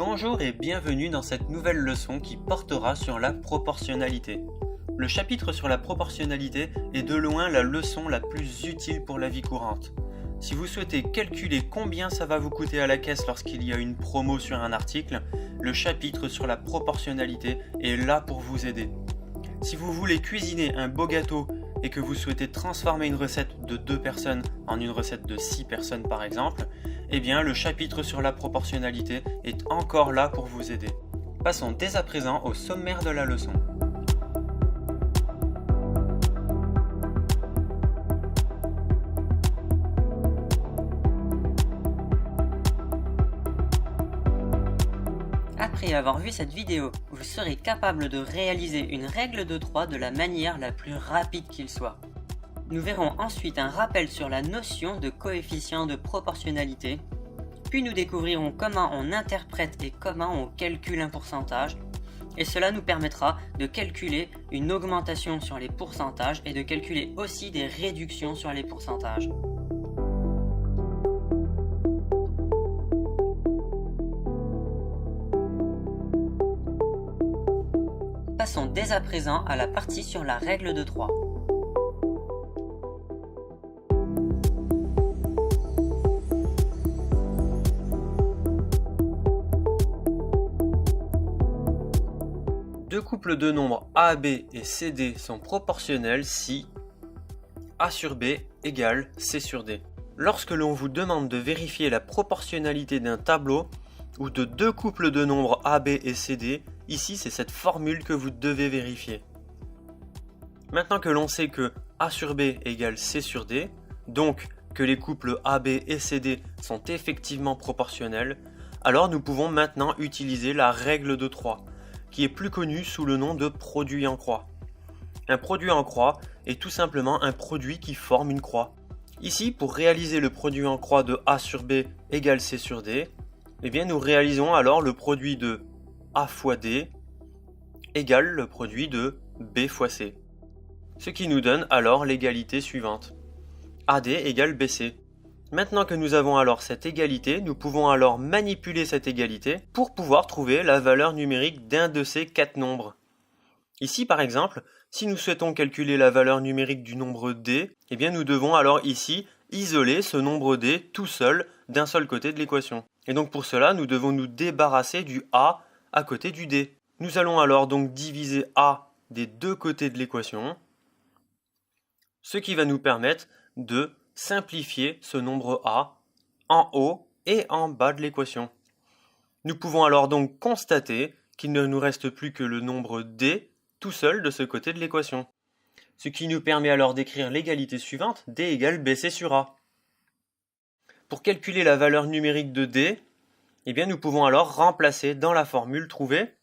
Bonjour et bienvenue dans cette nouvelle leçon qui portera sur la proportionnalité. Le chapitre sur la proportionnalité est de loin la leçon la plus utile pour la vie courante. Si vous souhaitez calculer combien ça va vous coûter à la caisse lorsqu'il y a une promo sur un article, le chapitre sur la proportionnalité est là pour vous aider. Si vous voulez cuisiner un beau gâteau et que vous souhaitez transformer une recette de 2 personnes en une recette de 6 personnes par exemple, eh bien le chapitre sur la proportionnalité est encore là pour vous aider. Passons dès à présent au sommaire de la leçon. Après avoir vu cette vidéo, vous serez capable de réaliser une règle de 3 de la manière la plus rapide qu'il soit. Nous verrons ensuite un rappel sur la notion de coefficient de proportionnalité, puis nous découvrirons comment on interprète et comment on calcule un pourcentage, et cela nous permettra de calculer une augmentation sur les pourcentages et de calculer aussi des réductions sur les pourcentages. Passons dès à présent à la partie sur la règle de 3. Deux couples de nombres AB et CD sont proportionnels si A sur B égale C sur D. Lorsque l'on vous demande de vérifier la proportionnalité d'un tableau ou de deux couples de nombres AB et CD, ici c'est cette formule que vous devez vérifier. Maintenant que l'on sait que A sur B égale C sur D, donc que les couples AB et CD sont effectivement proportionnels, alors nous pouvons maintenant utiliser la règle de 3, qui est plus connue sous le nom de produit en croix. Un produit en croix est tout simplement un produit qui forme une croix. Ici, pour réaliser le produit en croix de A sur B égale C sur D, eh bien nous réalisons alors le produit de A fois D égale le produit de B fois C. Ce qui nous donne alors l'égalité suivante. AD égale BC. Maintenant que nous avons alors cette égalité, nous pouvons alors manipuler cette égalité pour pouvoir trouver la valeur numérique d'un de ces 4 nombres. Ici par exemple, si nous souhaitons calculer la valeur numérique du nombre D, eh bien nous devons alors ici isoler ce nombre D tout seul d'un seul côté de l'équation. Et donc pour cela, nous devons nous débarrasser du A à côté du D. Nous allons alors donc diviser A des deux côtés de l'équation, ce qui va nous permettre de simplifier ce nombre A en haut et en bas de l'équation. Nous pouvons alors donc constater qu'il ne nous reste plus que le nombre D tout seul de ce côté de l'équation. Ce qui nous permet alors d'écrire l'égalité suivante, D égale BC sur A. Pour calculer la valeur numérique de D, eh bien nous pouvons alors remplacer dans la formule trouvée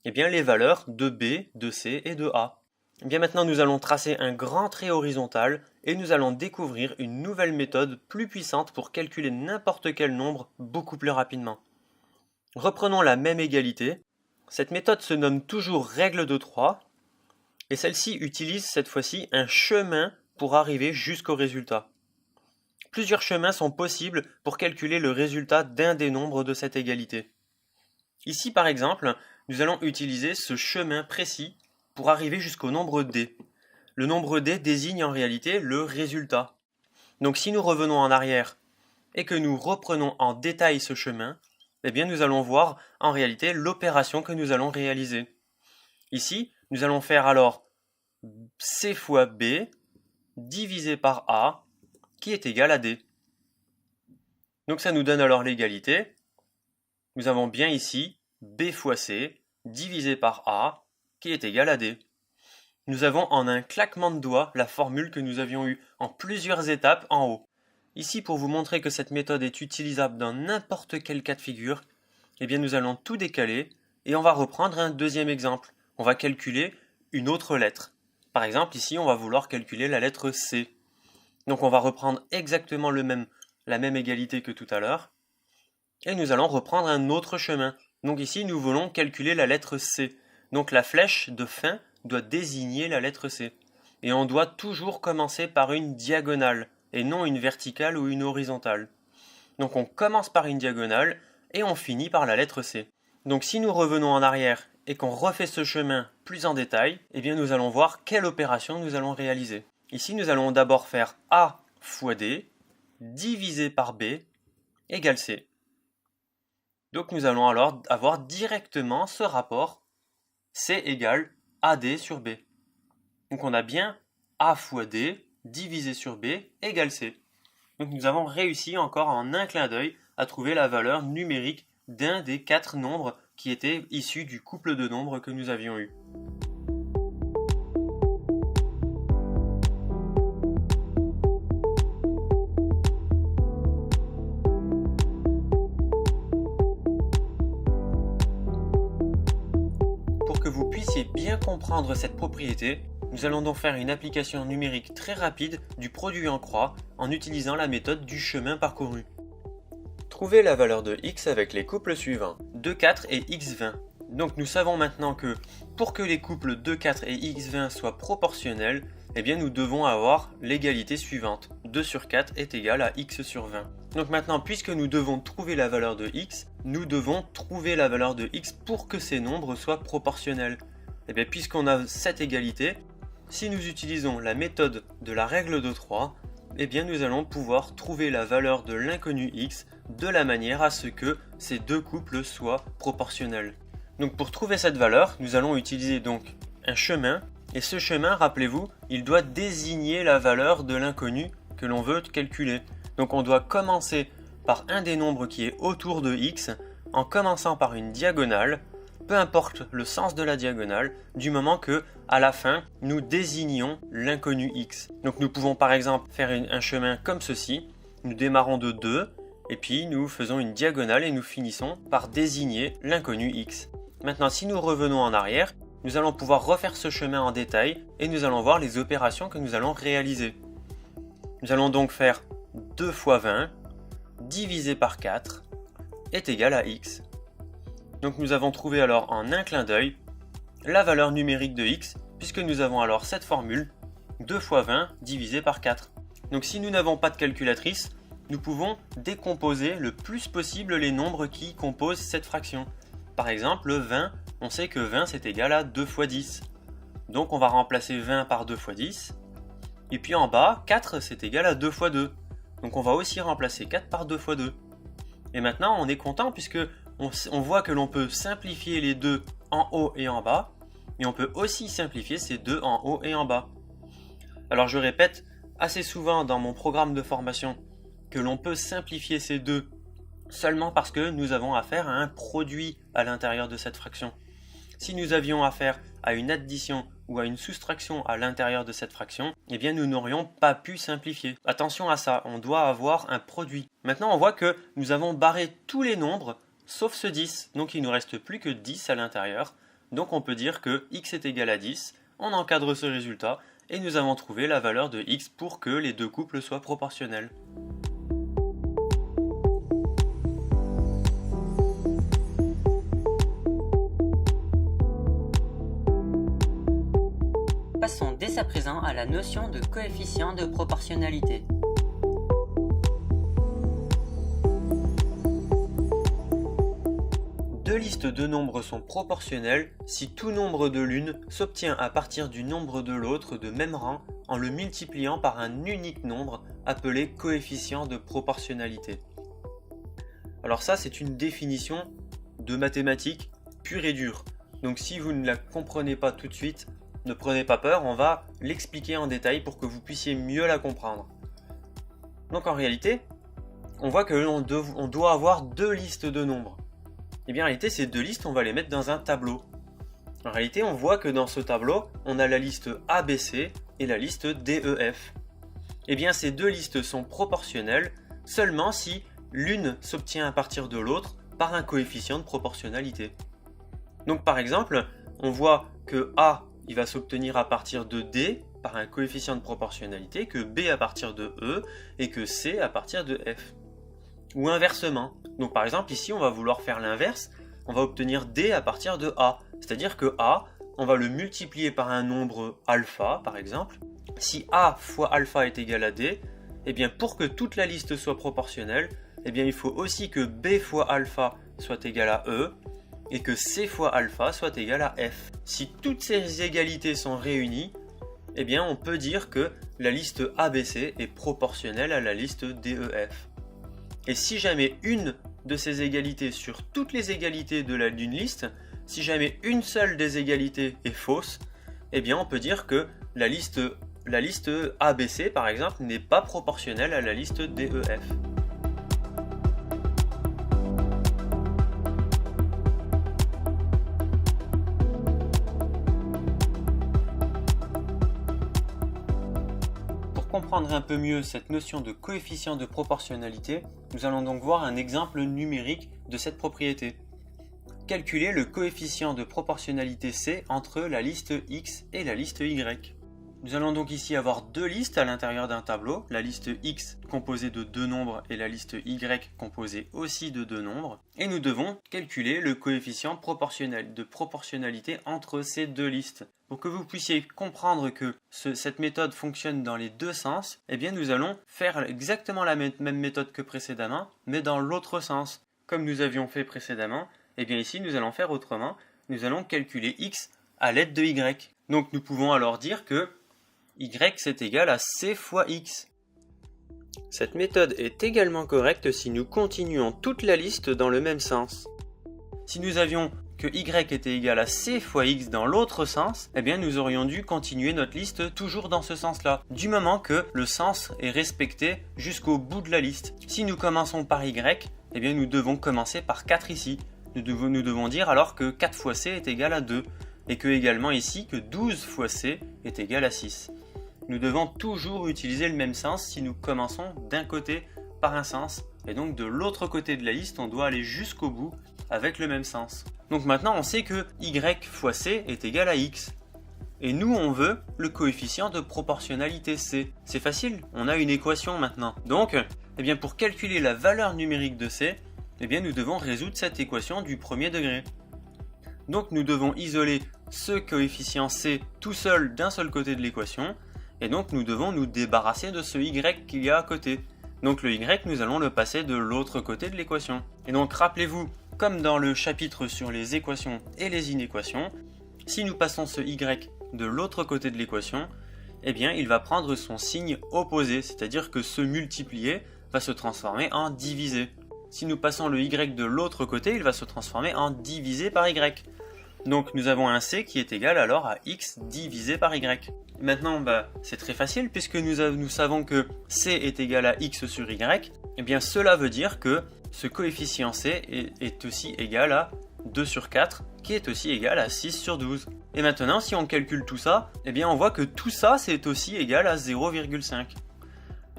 les valeurs de B, de C et de A. Eh bien maintenant nous allons tracer un grand trait horizontal et nous allons découvrir une nouvelle méthode plus puissante pour calculer n'importe quel nombre beaucoup plus rapidement. Reprenons la même égalité. Cette méthode se nomme toujours règle de 3 et celle-ci utilise cette fois-ci un chemin pour arriver jusqu'au résultat. Plusieurs chemins sont possibles pour calculer le résultat d'un des nombres de cette égalité. Ici par exemple, nous allons utiliser ce chemin précis pour arriver jusqu'au nombre D. Le nombre D désigne en réalité le résultat. Donc si nous revenons en arrière et que nous reprenons en détail ce chemin, eh bien nous allons voir en réalité l'opération que nous allons réaliser. Ici, nous allons faire alors C fois B divisé par A qui est égal à D. Donc ça nous donne alors l'égalité. Nous avons bien ici B fois C divisé par A qui est égal à D. Nous avons en un claquement de doigts la formule que nous avions eue en plusieurs étapes en haut. Ici, pour vous montrer que cette méthode est utilisable dans n'importe quel cas de figure, eh bien nous allons tout décaler et on va reprendre un deuxième exemple. On va calculer une autre lettre. Par exemple, ici, on va vouloir calculer la lettre C. Donc on va reprendre exactement la même égalité que tout à l'heure et nous allons reprendre un autre chemin. Donc ici, nous voulons calculer la lettre C. Donc la flèche de fin doit désigner la lettre C. Et on doit toujours commencer par une diagonale et non une verticale ou une horizontale. Donc on commence par une diagonale et on finit par la lettre C. Donc si nous revenons en arrière et qu'on refait ce chemin plus en détail, eh bien nous allons voir quelle opération nous allons réaliser. Ici, nous allons d'abord faire A fois D divisé par B égale C. Donc nous allons alors avoir directement ce rapport C égale AD sur B. Donc on a bien A fois D divisé sur B égale C. Donc nous avons réussi encore en un clin d'œil à trouver la valeur numérique d'un des 4 nombres qui étaient issus du couple de nombres que nous avions eu. Pour que vous puissiez bien comprendre cette propriété, nous allons donc faire une application numérique très rapide du produit en croix en utilisant la méthode du chemin parcouru. Trouvez la valeur de x avec les couples suivants, 2, 4 et x20. Donc nous savons maintenant que pour que les couples 2, 4 et x20 soient proportionnels, eh bien nous devons avoir l'égalité suivante. 2 sur 4 est égal à x sur 20. Donc maintenant, puisque nous devons trouver la valeur de x, nous devons trouver la valeur de x pour que ces nombres soient proportionnels. Eh bien puisqu'on a cette égalité, si nous utilisons la méthode de la règle de 3, eh bien nous allons pouvoir trouver la valeur de l'inconnu x de la manière à ce que ces deux couples soient proportionnels. Donc pour trouver cette valeur, nous allons utiliser donc un chemin, et ce chemin, rappelez-vous, il doit désigner la valeur de l'inconnu que l'on veut calculer. Donc on doit commencer par un des nombres qui est autour de x, en commençant par une diagonale, peu importe le sens de la diagonale, du moment que, à la fin, nous désignons l'inconnu x. Donc nous pouvons par exemple faire un chemin comme ceci, nous démarrons de 2, et puis nous faisons une diagonale et nous finissons par désigner l'inconnu x. Maintenant, si nous revenons en arrière, nous allons pouvoir refaire ce chemin en détail et nous allons voir les opérations que nous allons réaliser. Nous allons donc faire 2 fois 20 divisé par 4 est égal à x. Donc nous avons trouvé alors en un clin d'œil la valeur numérique de x, puisque nous avons alors cette formule 2 fois 20 divisé par 4. Donc si nous n'avons pas de calculatrice, nous pouvons décomposer le plus possible les nombres qui composent cette fraction. Par exemple, 20, on sait que 20 c'est égal à 2 fois 10. Donc on va remplacer 20 par 2 fois 10. Et puis en bas, 4 c'est égal à 2 fois 2. Donc on va aussi remplacer 4 par 2 fois 2. Et maintenant on est content puisque on voit que l'on peut simplifier les deux en haut et en bas. Et on peut aussi simplifier ces deux en haut et en bas. Alors je répète assez souvent dans mon programme de formation que l'on peut simplifier ces deux seulement parce que nous avons affaire à un produit à l'intérieur de cette fraction. Si nous avions affaire à une addition ou à une soustraction à l'intérieur de cette fraction, eh bien nous n'aurions pas pu simplifier. Attention à ça, on doit avoir un produit. Maintenant on voit que nous avons barré tous les nombres sauf ce 10, donc il ne nous reste plus que 10 à l'intérieur. Donc on peut dire que x est égal à 10, on encadre ce résultat et nous avons trouvé la valeur de x pour que les deux couples soient proportionnels. Passons dès à présent à la notion de coefficient de proportionnalité. Deux listes de nombres sont proportionnelles si tout nombre de l'une s'obtient à partir du nombre de l'autre de même rang en le multipliant par un unique nombre appelé coefficient de proportionnalité. Alors ça, c'est une définition de mathématiques pure et dure. Donc si vous ne la comprenez pas tout de suite, ne prenez pas peur, on va l'expliquer en détail pour que vous puissiez mieux la comprendre. Donc en réalité, on voit que on doit avoir deux listes de nombres. Et bien en réalité, ces deux listes, on va les mettre dans un tableau. En réalité, on voit que dans ce tableau, on a la liste ABC et la liste DEF. Et bien ces deux listes sont proportionnelles seulement si l'une s'obtient à partir de l'autre par un coefficient de proportionnalité. Donc par exemple, on voit que A il va s'obtenir à partir de D par un coefficient de proportionnalité, que B à partir de E et que C à partir de F. Ou inversement. Donc par exemple ici on va vouloir faire l'inverse, on va obtenir D à partir de A. C'est-à-dire que A, on va le multiplier par un nombre alpha par exemple. Si A fois alpha est égal à D, eh bien pour que toute la liste soit proportionnelle, eh bien il faut aussi que B fois alpha soit égal à E et que C fois alpha soit égal à F. Si toutes ces égalités sont réunies, eh bien on peut dire que la liste ABC est proportionnelle à la liste DEF. Et si jamais une de ces égalités sur toutes les égalités d'une liste, si jamais une seule des égalités est fausse, eh bien on peut dire que la liste ABC par exemple n'est pas proportionnelle à la liste DEF. Pour comprendre un peu mieux cette notion de coefficient de proportionnalité, nous allons donc voir un exemple numérique de cette propriété. Calculer le coefficient de proportionnalité C entre la liste X et la liste Y. Nous allons donc ici avoir deux listes à l'intérieur d'un tableau, la liste X composée de deux nombres et la liste Y composée aussi de deux nombres, et nous devons calculer le coefficient proportionnel de proportionnalité entre ces deux listes. Pour que vous puissiez comprendre que cette méthode fonctionne dans les deux sens, eh bien nous allons faire exactement la même méthode que précédemment, mais dans l'autre sens. Comme nous avions fait précédemment, eh bien ici nous allons faire autrement, nous allons calculer X à l'aide de Y. Donc nous pouvons alors dire que Y c'est égal à C fois X. Cette méthode est également correcte si nous continuons toute la liste dans le même sens. Si nous avions que Y était égal à C fois X dans l'autre sens, eh bien nous aurions dû continuer notre liste toujours dans ce sens-là, du moment que le sens est respecté jusqu'au bout de la liste. Si nous commençons par Y, eh bien nous devons commencer par 4 ici. Nous devons dire alors que 4 fois C est égal à 2, et que également ici que 12 fois C est égal à 6. Nous devons toujours utiliser le même sens si nous commençons d'un côté par un sens, et donc de l'autre côté de la liste, on doit aller jusqu'au bout avec le même sens. Donc maintenant, on sait que Y fois C est égal à X. Et nous, on veut le coefficient de proportionnalité C. C'est facile, on a une équation maintenant. Donc, eh bien, pour calculer la valeur numérique de C, eh bien, nous devons résoudre cette équation du premier degré. Donc, nous devons isoler ce coefficient C tout seul d'un seul côté de l'équation, et donc nous devons nous débarrasser de ce Y qu'il y a à côté. Donc le Y, nous allons le passer de l'autre côté de l'équation. Et donc rappelez-vous, comme dans le chapitre sur les équations et les inéquations, si nous passons ce Y de l'autre côté de l'équation, eh bien il va prendre son signe opposé, c'est-à-dire que ce multiplié va se transformer en divisé. Si nous passons le Y de l'autre côté, il va se transformer en divisé par Y. Donc nous avons un C qui est égal alors à X divisé par Y. Maintenant, c'est très facile puisque nous savons que C est égal à X sur Y. Eh bien cela veut dire que ce coefficient C est aussi égal à 2 sur 4 qui est aussi égal à 6 sur 12. Et maintenant, si on calcule tout ça, eh bien on voit que tout ça c'est aussi égal à 0,5.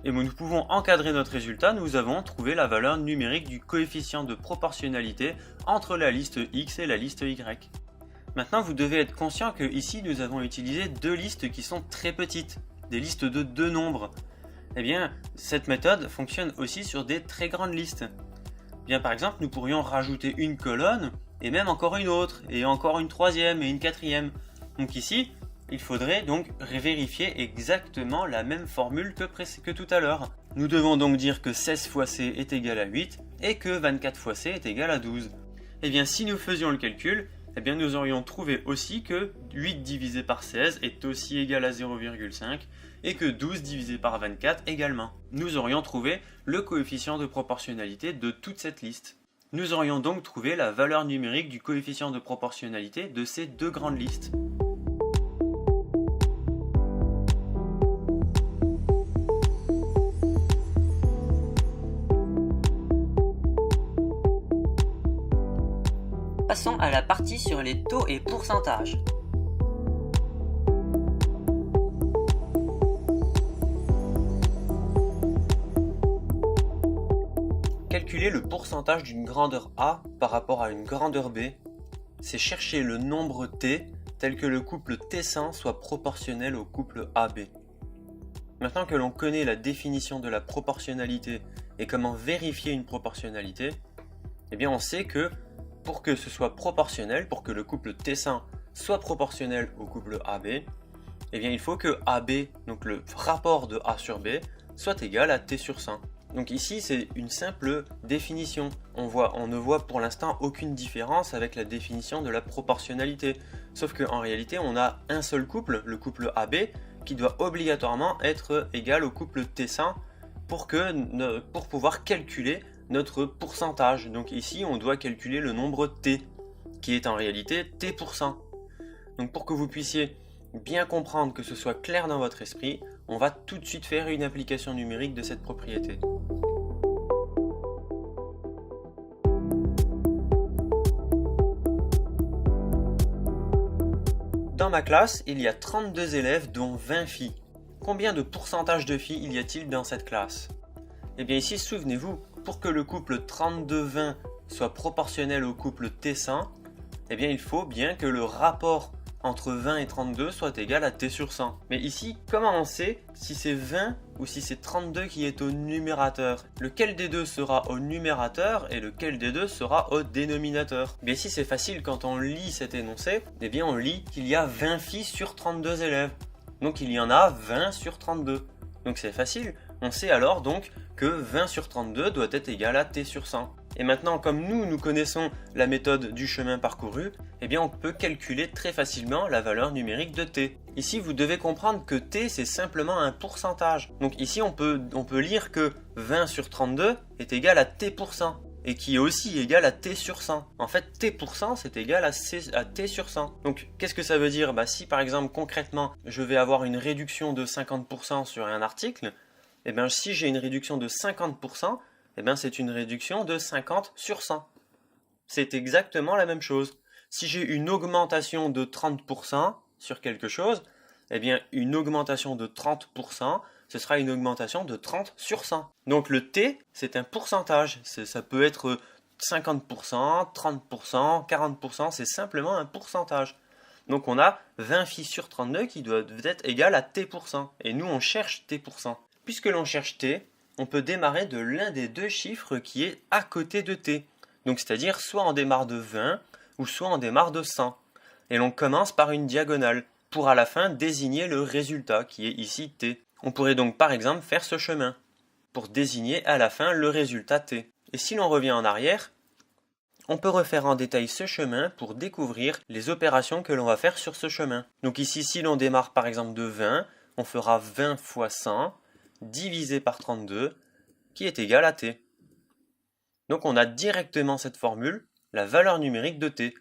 Et nous pouvons encadrer notre résultat, nous avons trouvé la valeur numérique du coefficient de proportionnalité entre la liste X et la liste Y. Maintenant, vous devez être conscient que ici, nous avons utilisé deux listes qui sont très petites, des listes de deux nombres. Eh bien, cette méthode fonctionne aussi sur des très grandes listes. Bien, par exemple, nous pourrions rajouter une colonne, et même encore une autre, et encore une troisième, et une quatrième. Donc ici, il faudrait donc vérifier exactement la même formule que tout à l'heure. Nous devons donc dire que 16 fois C est égal à 8, et que 24 fois C est égal à 12. Eh bien, si nous faisions le calcul, eh bien nous aurions trouvé aussi que 8 divisé par 16 est aussi égal à 0,5 et que 12 divisé par 24 également. Nous aurions trouvé le coefficient de proportionnalité de toute cette liste. Nous aurions donc trouvé la valeur numérique du coefficient de proportionnalité de ces deux grandes listes. Passons à la partie sur les taux et pourcentages. Calculer le pourcentage d'une grandeur A par rapport à une grandeur B, c'est chercher le nombre T tel que le couple T100 soit proportionnel au couple AB. Maintenant que l'on connaît la définition de la proportionnalité et comment vérifier une proportionnalité, eh bien on sait que pour que ce soit proportionnel, pour que le couple T100 soit proportionnel au couple AB, eh bien il faut que AB, donc le rapport de A sur B, soit égal à T sur 100. Donc ici, c'est une simple définition. On ne voit pour l'instant aucune différence avec la définition de la proportionnalité. Sauf qu'en réalité, on a un seul couple, le couple AB, qui doit obligatoirement être égal au couple T100 pour pouvoir calculer notre pourcentage. Donc ici, on doit calculer le nombre T, qui est en réalité T%. Donc pour que vous puissiez bien comprendre, que ce soit clair dans votre esprit, on va tout de suite faire une application numérique de cette propriété. Dans ma classe, il y a 32 élèves dont 20 filles. Combien de pourcentage de filles y a-t-il dans cette classe? Eh bien ici, souvenez-vous, pour que le couple 32-20 soit proportionnel au couple T100, eh bien il faut bien que le rapport entre 20 et 32 soit égal à T sur 100. Mais ici, comment on sait si c'est 20 ou si c'est 32 qui est au numérateur? Lequel des deux sera au numérateur et lequel des deux sera au dénominateur? Bien ici c'est facile, quand on lit cet énoncé, eh bien on lit qu'il y a 20 filles sur 32 élèves. Donc il y en a 20 sur 32. Donc c'est facile, on sait alors donc que 20 sur 32 doit être égal à T sur 100. Et maintenant, comme nous connaissons la méthode du chemin parcouru, eh bien on peut calculer très facilement la valeur numérique de T. Ici, vous devez comprendre que T, c'est simplement un pourcentage. Donc ici, on peut lire que 20 sur 32 est égal à T%, et qui est aussi égal à T sur 100. En fait, T%, c'est égal à T sur 100. Donc, qu'est-ce que ça veut dire? Si par exemple, concrètement, je vais avoir une réduction de 50% sur un article, eh bien si j'ai une réduction de 50%, eh bien c'est une réduction de 50 sur 100. C'est exactement la même chose. Si j'ai une augmentation de 30% sur quelque chose, eh bien une augmentation de 30%, ce sera une augmentation de 30 sur 100. Donc le T, c'est un pourcentage. Ça peut être 50%, 30%, 40%, c'est simplement un pourcentage. Donc on a 20 filles sur 32 qui doivent être égales à T%. Et nous, on cherche T%. Puisque l'on cherche T, on peut démarrer de l'un des deux chiffres qui est à côté de T. Donc c'est-à-dire soit on démarre de 20 ou soit on démarre de 100. Et l'on commence par une diagonale pour à la fin désigner le résultat qui est ici T. On pourrait donc par exemple faire ce chemin pour désigner à la fin le résultat T. Et si l'on revient en arrière, on peut refaire en détail ce chemin pour découvrir les opérations que l'on va faire sur ce chemin. Donc ici, si l'on démarre par exemple de 20, on fera 20 fois 100 divisé par 32, qui est égal à T. Donc on a directement cette formule, la valeur numérique de T.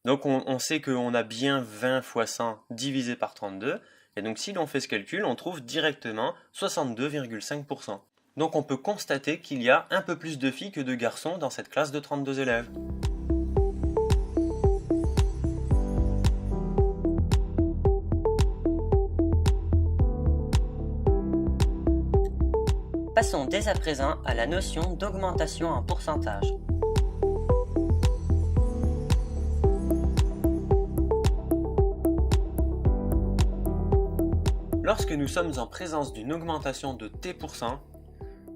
Donc on sait qu'on a bien 20 fois 100 divisé par 32, et donc si l'on fait ce calcul, on trouve directement 62,5%. Donc on peut constater qu'il y a un peu plus de filles que de garçons dans cette classe de 32 élèves. Passons dès à présent à la notion d'augmentation en pourcentage. Lorsque nous sommes en présence d'une augmentation de T%,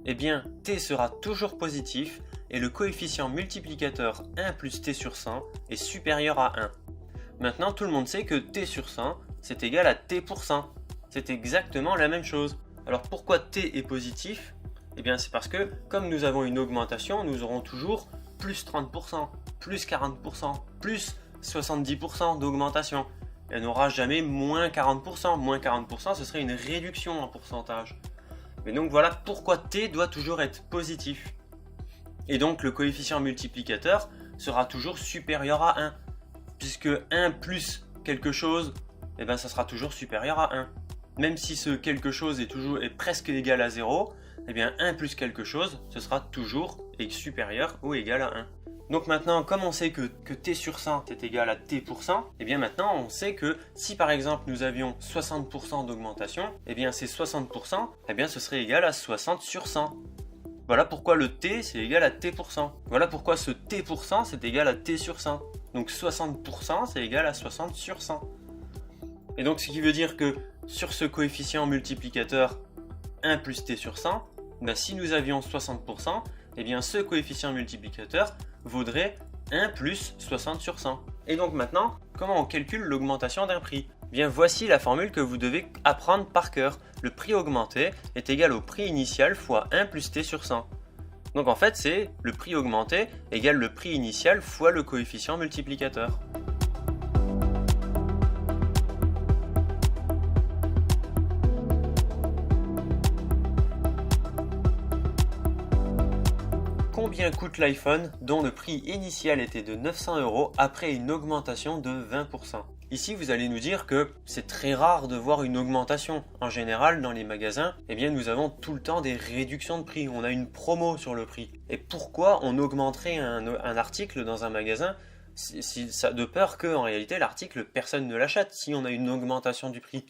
eh bien T sera toujours positif et le coefficient multiplicateur 1 plus T sur 100 est supérieur à 1. Maintenant, tout le monde sait que T sur 100, c'est égal à T%. C'est exactement la même chose. Alors pourquoi T est positif? Eh bien c'est parce que comme nous avons une augmentation, nous aurons toujours plus 30%, plus 40%, plus 70% d'augmentation. Elle n'aura jamais moins 40%. Moins 40%, ce serait une réduction en pourcentage. Mais donc voilà pourquoi T doit toujours être positif. Et donc le coefficient multiplicateur sera toujours supérieur à 1. Puisque 1 plus quelque chose, eh bien ça sera toujours supérieur à 1. Même si ce quelque chose est presque égal à 0, eh bien 1 plus quelque chose, ce sera toujours supérieur ou égal à 1. Donc maintenant, comme on sait que T sur 100 est égal à T%, eh bien maintenant on sait que si par exemple nous avions 60% d'augmentation, eh bien ces 60%, eh bien ce serait égal à 60 sur 100. Voilà pourquoi le T c'est égal à T%. Voilà pourquoi ce T% c'est égal à T sur 100. Donc 60% c'est égal à 60 sur 100. Et donc ce qui veut dire que sur ce coefficient multiplicateur 1 plus T sur 100, ben si nous avions 60%, eh bien ce coefficient multiplicateur vaudrait 1 plus 60 sur 100. Et donc maintenant, comment on calcule l'augmentation d'un prix? Bien voici la formule que vous devez apprendre par cœur. Le prix augmenté est égal au prix initial fois 1 plus t sur 100. Donc en fait c'est le prix augmenté égale le prix initial fois le coefficient multiplicateur. Combien coûte l'iPhone dont le prix initial était de 900 € après une augmentation de 20%? Ici, vous allez nous dire que c'est très rare de voir une augmentation. En général, dans les magasins, eh bien, nous avons tout le temps des réductions de prix. On a une promo sur le prix. Et pourquoi on augmenterait un article dans un magasin de peur que, en réalité, l'article, personne ne l'achète si on a une augmentation du prix?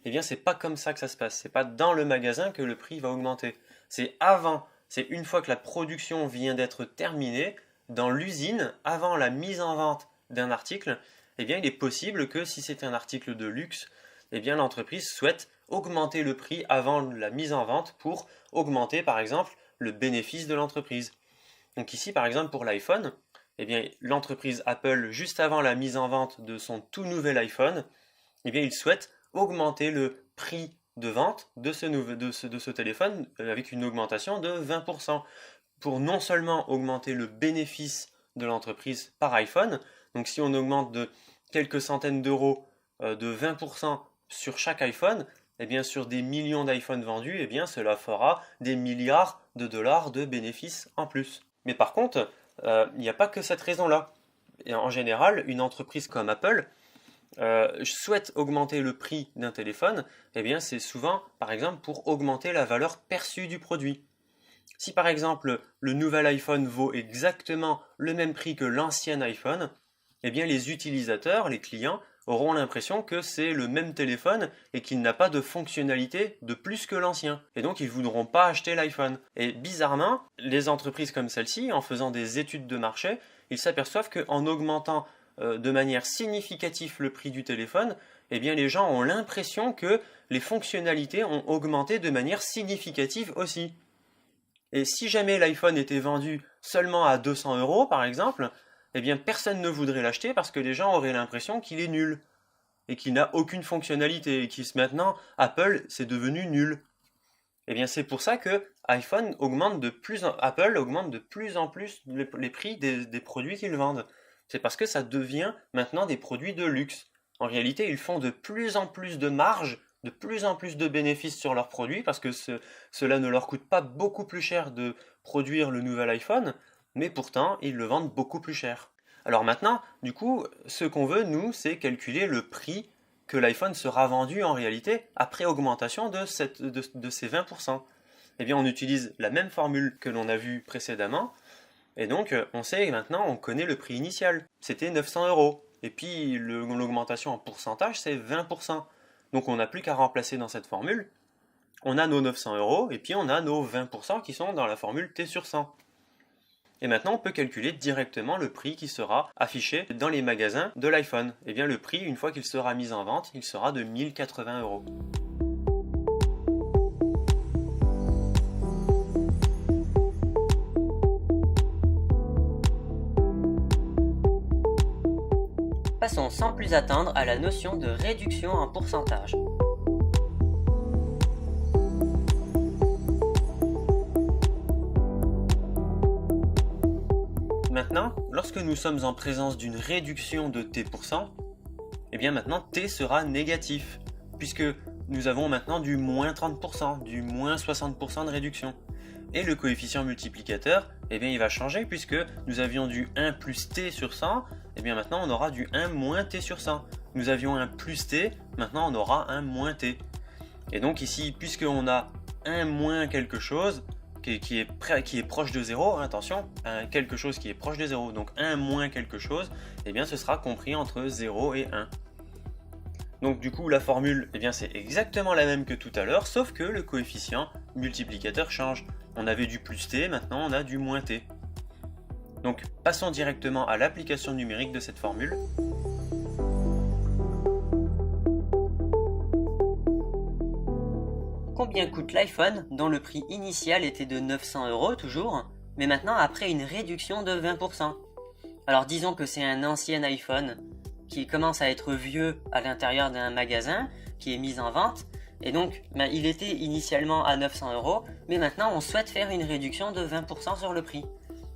Eh bien, c'est pas comme ça que ça se passe. C'est pas dans le magasin que le prix va augmenter. C'est avant. C'est une fois que la production vient d'être terminée, dans l'usine, avant la mise en vente d'un article, eh bien, il est possible que si c'est un article de luxe, eh bien, l'entreprise souhaite augmenter le prix avant la mise en vente pour augmenter, par exemple, le bénéfice de l'entreprise. Donc ici, par exemple, pour l'iPhone, eh bien, l'entreprise Apple, juste avant la mise en vente de son tout nouvel iPhone, eh bien, il souhaite augmenter le prix de vente de ce téléphone avec une augmentation de 20% pour non seulement augmenter le bénéfice de l'entreprise par iPhone, donc si on augmente de quelques centaines d'euros de 20% sur chaque iPhone, eh bien sur des millions d'iPhones vendus, eh bien cela fera des milliards de dollars de bénéfices en plus. Mais par contre, il n'y a pas que cette raison-là. Et en général, une entreprise comme Apple souhaite augmenter le prix d'un téléphone, eh bien c'est souvent, par exemple, pour augmenter la valeur perçue du produit. Si par exemple le nouvel iPhone vaut exactement le même prix que l'ancien iPhone, eh bien les utilisateurs, les clients, auront l'impression que c'est le même téléphone et qu'il n'a pas de fonctionnalité de plus que l'ancien. Et donc ils ne voudront pas acheter l'iPhone. Et bizarrement, les entreprises comme celle-ci, en faisant des études de marché, ils s'aperçoivent qu'en augmentant de manière significative le prix du téléphone, eh bien les gens ont l'impression que les fonctionnalités ont augmenté de manière significative aussi. Et si jamais l'iPhone était vendu seulement à 200 € par exemple, eh bien personne ne voudrait l'acheter parce que les gens auraient l'impression qu'il est nul et qu'il n'a aucune fonctionnalité et maintenant Apple c'est devenu nul. Eh bien c'est pour ça que Apple augmente de plus en plus les prix des produits qu'ils vendent. C'est parce que ça devient maintenant des produits de luxe. En réalité, ils font de plus en plus de marge, de plus en plus de bénéfices sur leurs produits parce que cela ne leur coûte pas beaucoup plus cher de produire le nouvel iPhone, mais pourtant, ils le vendent beaucoup plus cher. Alors maintenant, du coup, ce qu'on veut, nous, c'est calculer le prix que l'iPhone sera vendu en réalité après augmentation de ces 20%. Eh bien, on utilise la même formule que l'on a vue précédemment, et donc, on sait maintenant, on connaît le prix initial. C'était 900 €. Et puis, l'augmentation en pourcentage, c'est 20%. Donc, on n'a plus qu'à remplacer dans cette formule. On a nos 900 € et puis on a nos 20% qui sont dans la formule T sur 100. Et maintenant, on peut calculer directement le prix qui sera affiché dans les magasins de l'iPhone. Et bien, le prix, une fois qu'il sera mis en vente, il sera de 1080 €. Passons sans plus attendre à la notion de réduction en pourcentage. Maintenant, lorsque nous sommes en présence d'une réduction de t%, eh bien maintenant t sera négatif, puisque nous avons maintenant du moins 30%, du moins 60% de réduction. Et le coefficient multiplicateur, eh bien il va changer puisque nous avions du 1 plus t sur 100, et bien maintenant on aura du 1 moins t sur 100. Nous avions un plus t, maintenant on aura un moins t. Et donc ici, puisqu'on a 1 moins quelque chose qui est proche de 0, hein, attention, quelque chose qui est proche de 0, donc 1 moins quelque chose, et bien ce sera compris entre 0 et 1. Donc du coup la formule, eh bien c'est exactement la même que tout à l'heure, sauf que le coefficient multiplicateur change. On avait du plus t, maintenant on a du moins t. Donc passons directement à l'application numérique de cette formule. Combien coûte l'iPhone dont le prix initial était de 900 € toujours, mais maintenant après une réduction de 20%? Alors disons que c'est un ancien iPhone, qui commence à être vieux à l'intérieur d'un magasin qui est mis en vente. Et donc, il était initialement à 900 €, mais maintenant on souhaite faire une réduction de 20% sur le prix.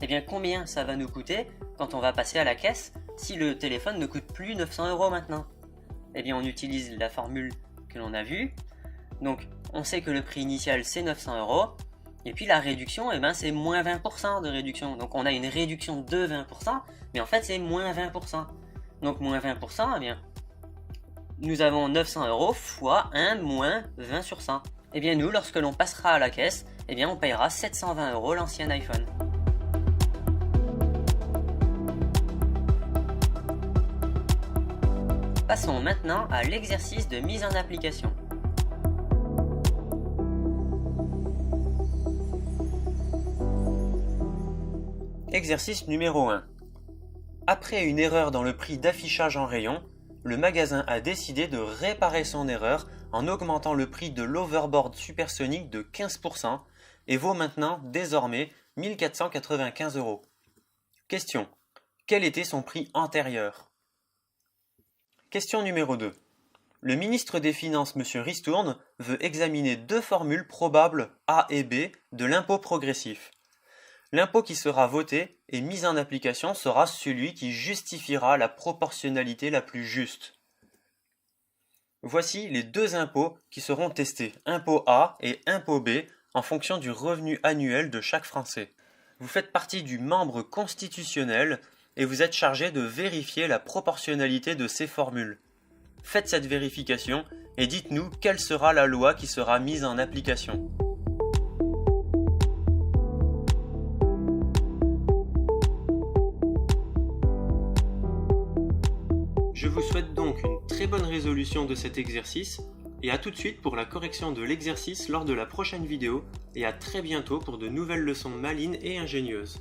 Eh bien, combien ça va nous coûter quand on va passer à la caisse si le téléphone ne coûte plus 900 € maintenant? Eh bien, on utilise la formule que l'on a vue. Donc, on sait que le prix initial c'est 900 €, et puis la réduction, c'est moins 20% de réduction. Donc, on a une réduction de 20%, mais en fait c'est moins 20%. Donc, moins 20%, nous avons 900 € fois 1 moins 20 sur 100. Eh bien nous, lorsque l'on passera à la caisse, on payera 720 € l'ancien iPhone. Passons maintenant à l'exercice de mise en application. Exercice numéro 1. Après une erreur dans le prix d'affichage en rayon, le magasin a décidé de réparer son erreur en augmentant le prix de l'overboard supersonique de 15% et vaut maintenant désormais 1 495 €. Question. Quel était son prix antérieur? Question numéro 2. Le ministre des Finances, M. Ristourne, veut examiner deux formules probables A et B de l'impôt progressif. L'impôt qui sera voté et mis en application sera celui qui justifiera la proportionnalité la plus juste. Voici les deux impôts qui seront testés, impôt A et impôt B, en fonction du revenu annuel de chaque Français. Vous faites partie du membre constitutionnel et vous êtes chargé de vérifier la proportionnalité de ces formules. Faites cette vérification et dites-nous quelle sera la loi qui sera mise en application. Je vous souhaite donc une très bonne résolution de cet exercice et à tout de suite pour la correction de l'exercice lors de la prochaine vidéo et à très bientôt pour de nouvelles leçons malines et ingénieuses.